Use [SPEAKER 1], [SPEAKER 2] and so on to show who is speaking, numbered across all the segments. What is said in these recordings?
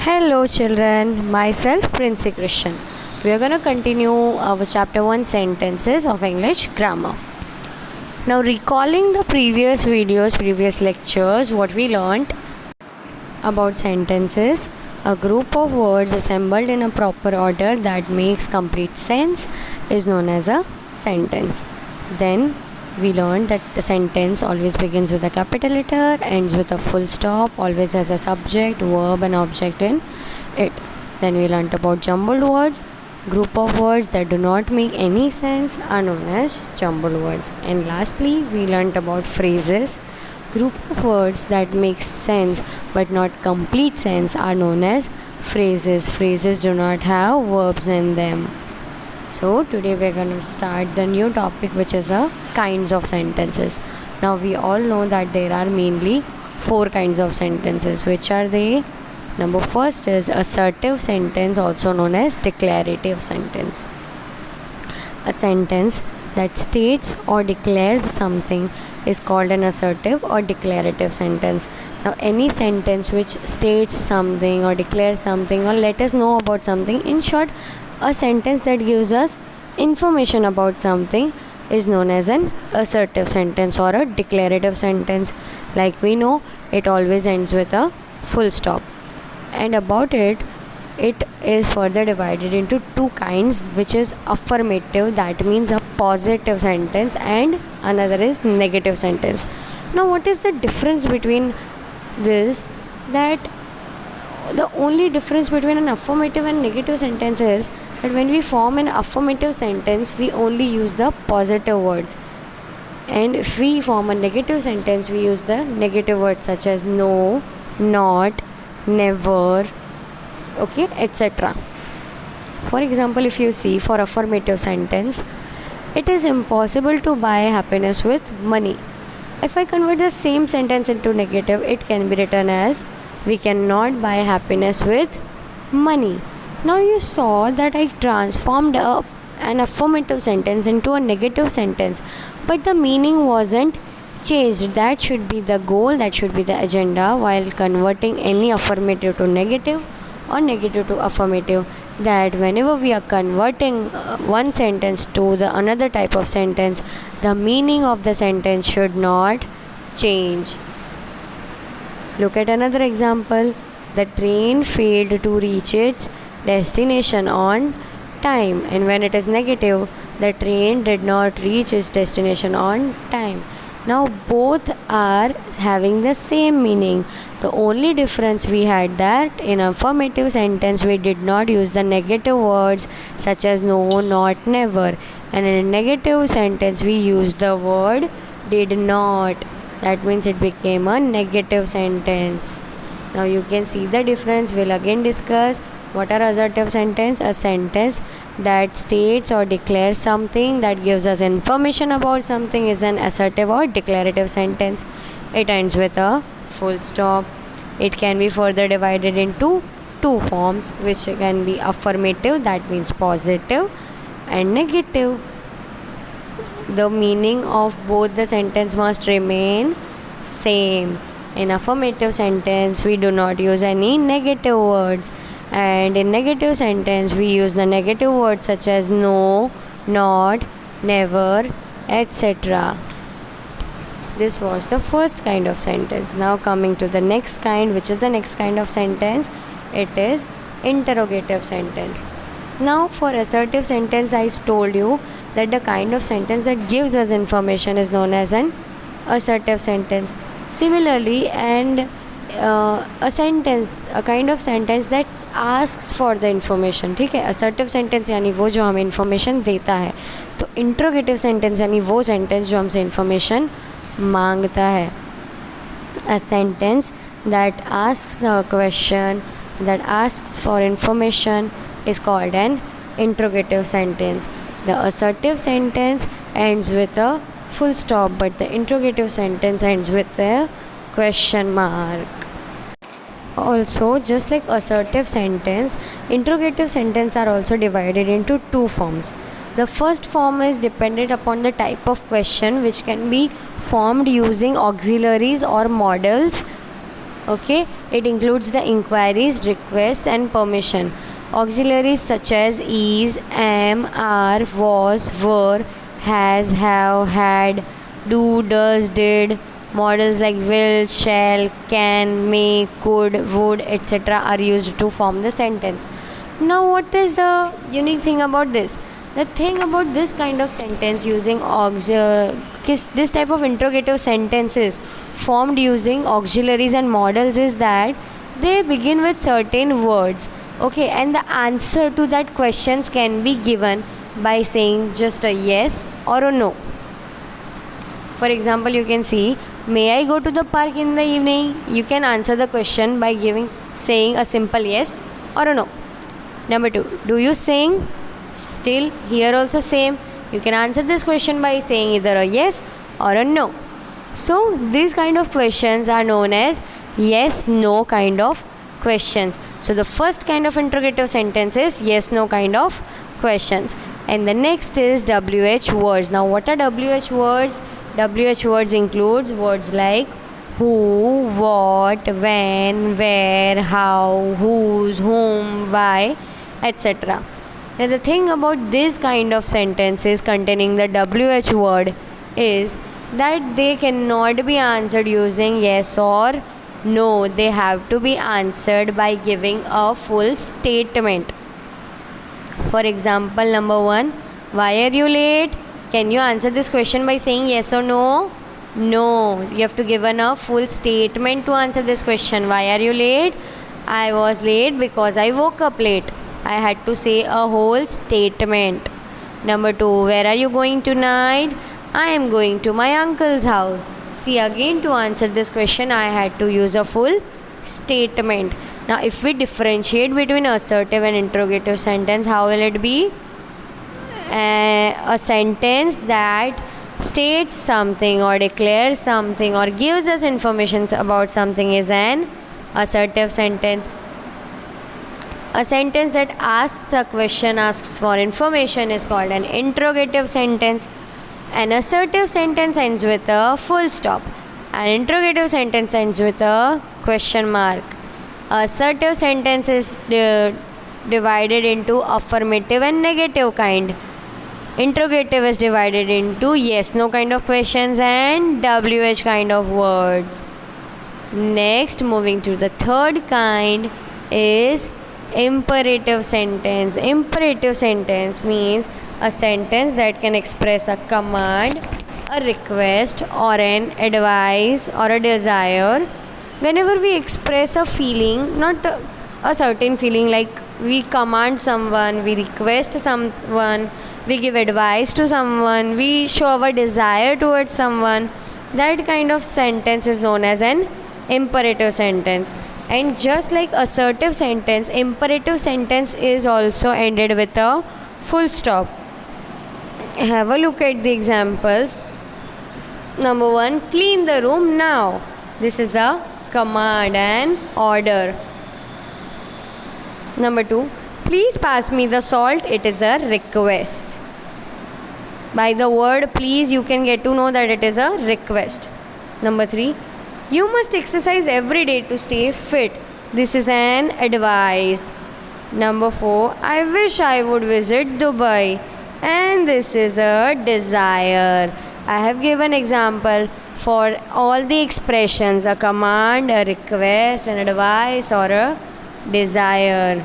[SPEAKER 1] Hello children, myself Princy. We are going to continue our chapter 1 sentences of English grammar. Now recalling the previous videos, previous lectures, what we learnt about sentences, a group of words assembled in a proper order that makes complete sense is known as a sentence. Then we learned that the sentence always begins with a capital letter, ends with a full stop, always has a subject, verb and object in it. Then we learned about jumbled words. Group of words that do not make any sense are known as jumbled words. And lastly, we learned about phrases. Group of words that make sense but not complete sense are known as phrases. Phrases do not have verbs in them. So today we're going to start the new topic, which is a kinds of sentences. Now we all know that there are mainly 4 kinds of sentences. Which are they? Number first is assertive sentence, also known as declarative sentence. A sentence that states or declares something is called an assertive or declarative sentence. Now any sentence which states something or declares something or let us know about something, in short, a sentence that gives us information about something is known as an assertive sentence or a declarative sentence. Like we know, it always ends with a full stop. And about it is further divided into 2 kinds, which is affirmative, that means a positive sentence, and another is negative sentence. Now what is the difference between this? That the only difference between an affirmative and negative sentence is that when we form an affirmative sentence, we only use the positive words, and if we form a negative sentence, we use the negative words such as no, not, never, okay, etc. For example, if you see, for affirmative sentence, it is impossible to buy happiness with money. If I convert the same sentence into negative, it can be written as we cannot buy happiness with money. Now you saw that I transformed an affirmative sentence into a negative sentence, but the meaning wasn't changed. That should be the goal, that should be the agenda while converting any affirmative to negative or negative to affirmative, that whenever we are converting one sentence to the another type of sentence, the meaning of the sentence should not change. Look at another example. The train failed to reach its destination on time. And when it is negative, the train did not reach its destination on time. Now both are having the same meaning. The only difference we had that in affirmative sentence we did not use the negative words such as no, not, never. And in a negative sentence we used the word did not. That means it became a negative sentence. Now you can see the difference. We'll again discuss what are assertive sentence. A sentence that states or declares something, that gives us information about something, is an assertive or declarative sentence. It ends with a full stop. It can be further divided into 2 forms, which can be affirmative, that means positive, and negative. The meaning of both the sentence must remain same. In affirmative sentence we do not use any negative words, and in negative sentence we use the negative words such as no, not, never, etc. This was the first kind of sentence. Now coming to the next kind, which is the next kind of sentence, it is interrogative sentence. Now for assertive sentence, I told you that the kind of sentence that gives us information is known as an assertive sentence. Similarly, and a kind of sentence that asks for the information, ठीक है. assertive sentence यानी वो जो हमें information देता है, तो interrogative sentence यानी वो sentence जो हमसे information मांगता है. A sentence that asks a question, that asks for information, is called an interrogative sentence. The assertive sentence ends with a full stop, but the interrogative sentence ends with a question mark. Also, just like assertive sentence, interrogative sentence are also divided into 2 forms. The first form is dependent upon the type of question, which can be formed using auxiliaries or models Okay, it includes the inquiries, requests, and permission. Auxiliaries such as is, am, are, was, were, has, have, had, do, does, did. Models like will, shall, can, may, could, would, etc. are used to form the sentence. Now, what is the unique thing about this? The thing about this kind of sentence using this type of interrogative sentences formed using auxiliaries and models is that they begin with certain words, okay, and the answer to that questions can be given by saying just a yes or a no. For example, you can see, may I go to the park in the evening? You can answer the question by saying a simple yes or a no. Number 2, do you sing? Still, here also same. You can answer this question by saying either a yes or a no. So, these kind of questions are known as yes, no kind of questions. So, the first kind of interrogative sentence is yes, no kind of questions. And the next is WH words. Now, what are WH words? WH words includes words like who, what, when, where, how, whose, whom, why, etc. Now the thing about this kind of sentences containing the WH word is that they cannot be answered using yes or no. They have to be answered by giving a full statement. For example, number 1, why are you late? Can you answer this question by saying yes or no? No. You have to give a full statement to answer this question. Why are you late? I was late because I woke up late. I had to say a whole statement. Number 2, where are you going tonight? I am going to my uncle's house. See, again, to answer this question, I had to use a full statement. Now, if we differentiate between assertive and interrogative sentence, how will it be? A sentence that states something or declares something or gives us information about something is an assertive sentence. A sentence that asks a question, asks for information is called an interrogative sentence. An assertive sentence ends with a full stop. An interrogative sentence ends with a question mark. Assertive sentence is divided into affirmative and negative kind. Interrogative is divided into yes, no kind of questions and WH kind of words. Next, moving to the third kind is imperative sentence. Imperative sentence means a sentence that can express a command, a request, or an advice or a desire. Whenever we express a feeling, not a certain feeling, like we command someone, we request someone, we give advice to someone, we show our desire towards someone, that kind of sentence is known as an imperative sentence. And just like assertive sentence, imperative sentence is also ended with a full stop. Have a look at the examples. Number 1, clean the room now. This is a command and order. Number 2, please pass me the salt. It is a request. By the word please, you can get to know that it is a request. Number 3, you must exercise every day to stay fit. This is an advice. Number 4, I wish I would visit Dubai. And this is a desire. I have given example for all the expressions, a command, a request, an advice, or a desire.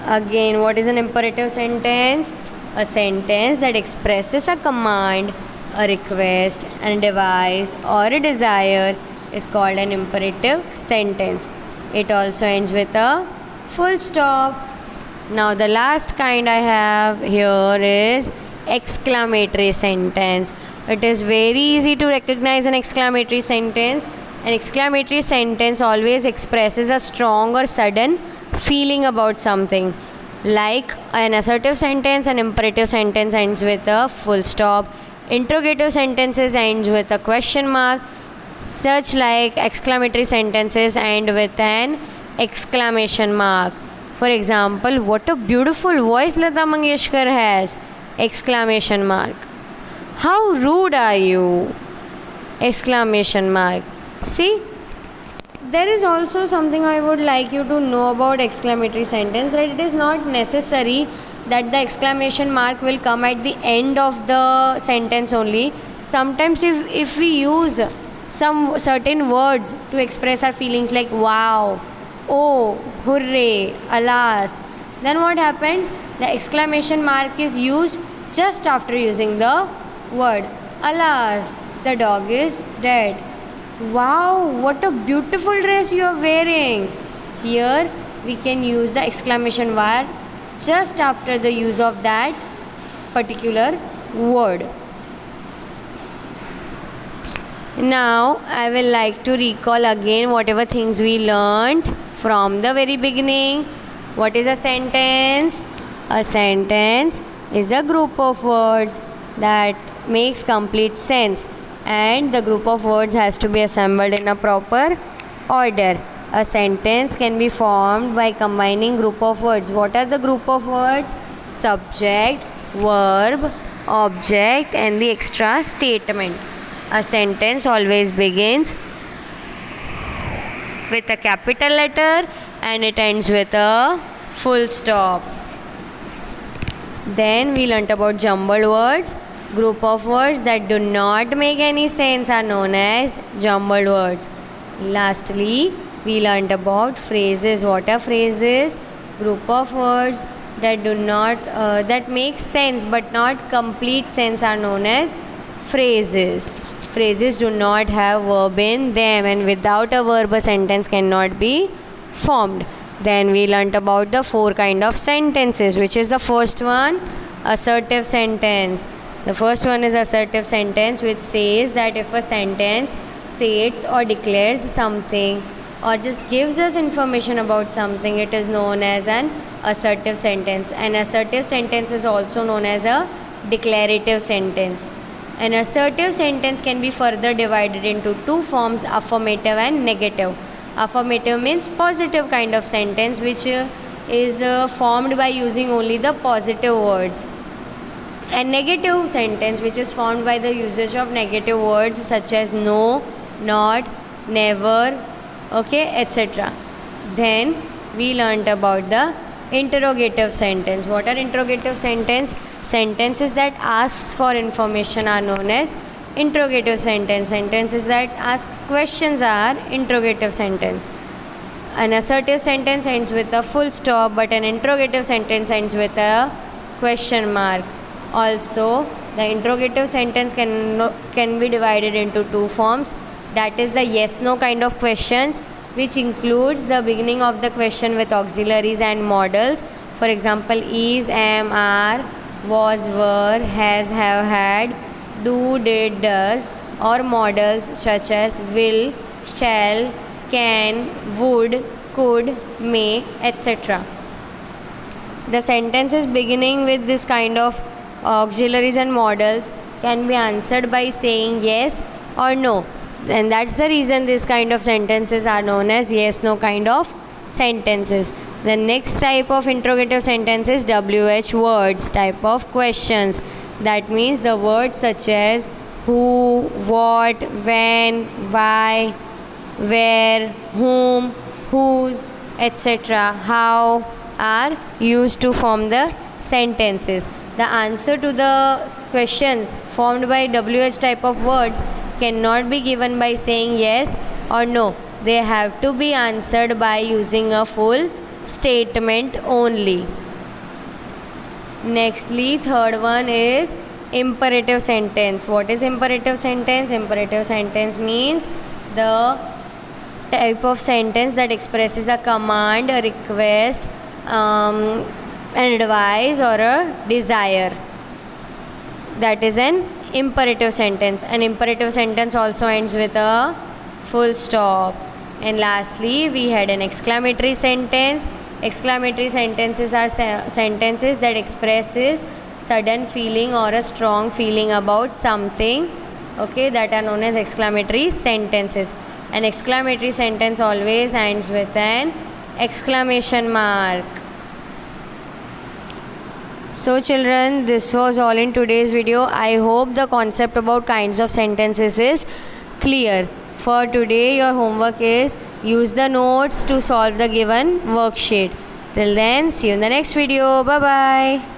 [SPEAKER 1] Again, what is an imperative sentence? A sentence that expresses a command, a request, an advice, or a desire is called an imperative sentence. It also ends with a full stop. Now the last kind I have here is exclamatory sentence. It is very easy to recognize an exclamatory sentence. An exclamatory sentence always expresses a strong or sudden feeling about something. Like an assertive sentence, an imperative sentence ends with a full stop. Interrogative sentences ends with a question mark. Such like exclamatory sentences end with an exclamation mark. For example, what a beautiful voice Lata Mangeshkar has! Exclamation mark. How rude are you! Exclamation mark. See, There is also something I would like you to know about exclamatory sentence, that it is not necessary that the exclamation mark will come at the end of the sentence only. Sometimes if we use some certain words to express our feelings like wow, oh, hooray, alas, then what happens? The exclamation mark is used just after using the word. Alas, the dog is dead. Wow, what a beautiful dress you are wearing. Here we can use the exclamation word just after the use of that particular word. Now I will like to recall again whatever things we learned from the very beginning. What is a sentence? A sentence is a group of words that makes complete sense, and the group of words has to be assembled in a proper order. A sentence can be formed by combining group of words. What are the group of words? Subject, verb, object, and the extra statement. A sentence always begins with a capital letter and it ends with a full stop. Then we learnt about jumbled words. Group of words that do not make any sense are known as jumbled words. Lastly, we learnt about phrases. What are phrases? Group of words that do not that make sense but not complete sense are known as phrases. Phrases do not have verb in them, and without a verb a sentence cannot be formed. Then we learnt about the 4 kind of sentences, which is the first one, assertive sentence. The first one is assertive sentence, which says that if a sentence states or declares something or just gives us information about something, it is known as an assertive sentence. An assertive sentence is also known as a declarative sentence. An assertive sentence can be further divided into 2 forms, affirmative and negative. Affirmative means positive kind of sentence, which is formed by using only the positive words. And negative sentence, which is formed by the usage of negative words such as no, not, never, okay, etc. Then we learnt about the interrogative sentence. What are interrogative sentence? Sentences that asks for information are known as interrogative sentence. Sentences that asks questions are interrogative sentence. An assertive sentence ends with a full stop, but an interrogative sentence ends with a question mark. Also, the interrogative sentence can be divided into 2 forms. That is the yes no kind of questions, which includes the beginning of the question with auxiliaries and modals. For example, is, am, are, was, were, has, have, had, do, did, does, or modals such as will, shall, can, would, could, may, etc. The sentences beginning with this kind of auxiliaries and modals can be answered by saying yes or no, and that's the reason this kind of sentences are known as yes no kind of sentences. The next type of interrogative sentence is WH words type of questions. That means the words such as who, what, when, why, where, whom, whose, etc., how are used to form the sentences. The answer to the questions formed by WH type of words cannot be given by saying yes or no. They have to be answered by using a full statement only. Nextly, third one is imperative sentence. What is imperative sentence? Imperative sentence means the type of sentence that expresses a command, a request, an advice, or a desire. That is an imperative sentence. An imperative sentence also ends with a full stop. And lastly, we had an exclamatory sentence. Exclamatory sentences are sentences that expresses sudden feeling or a strong feeling about something, okay, that are known as exclamatory sentences. An exclamatory sentence always ends with an exclamation mark. So children, this was all in today's video. I hope the concept about kinds of sentences is clear. For today, your homework is use the notes to solve the given worksheet. Till then, see you in the next video. Bye bye.